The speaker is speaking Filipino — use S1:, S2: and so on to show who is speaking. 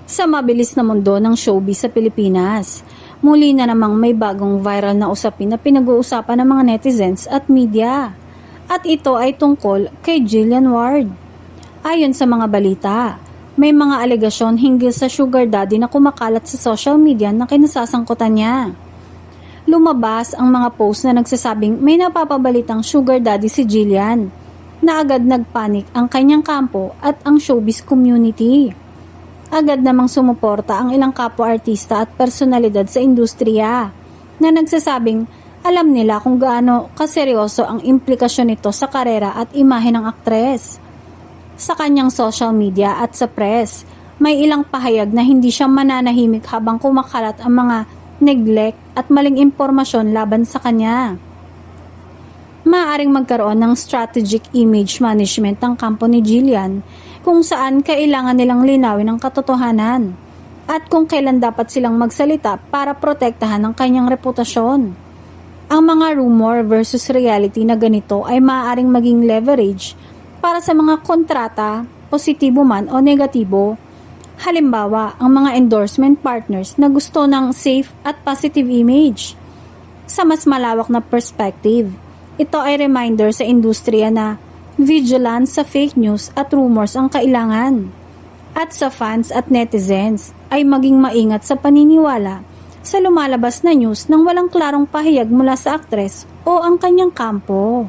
S1: Sa mabilis na mundo ng showbiz sa Pilipinas, muli na namang may bagong viral na usapin na pinag-uusapan ng mga netizens at media. At ito ay tungkol kay Jillian Ward. Ayon sa mga balita, may mga alegasyon hinggil sa sugar daddy na kumakalat sa social media na kinasasangkutan niya. Lumabas ang mga post na nagsasabing may napapabalitang sugar daddy si Jillian, na agad nagpanik ang kanyang kampo at ang showbiz community. Agad namang sumuporta ang ilang kapwa-artista at personalidad sa industriya na nagsasabing alam nila kung gaano kaseryoso ang implikasyon nito sa karera at imahe ng aktres. Sa kanyang social media at sa press, may ilang pahayag na hindi siya mananahimik habang kumakalat ang mga neglect at maling impormasyon laban sa kanya. Maaaring magkaroon ng strategic image management ang kampo ni Jillian kung saan kailangan nilang linawin ang katotohanan at kung kailan dapat silang magsalita para protektahan ang kanyang reputasyon. Ang mga rumor versus reality na ganito ay maaaring maging leverage para sa mga kontrata, positibo man o negatibo. Halimbawa, ang mga endorsement partners na gusto ng safe at positive image. Sa mas malawak na perspective, ito ay reminder sa industriya na vigilance sa fake news at rumors ang kailangan. At sa fans at netizens ay maging maingat sa paniniwala sa lumalabas na news nang walang klarong pahayag mula sa aktres o ang kanyang kampo.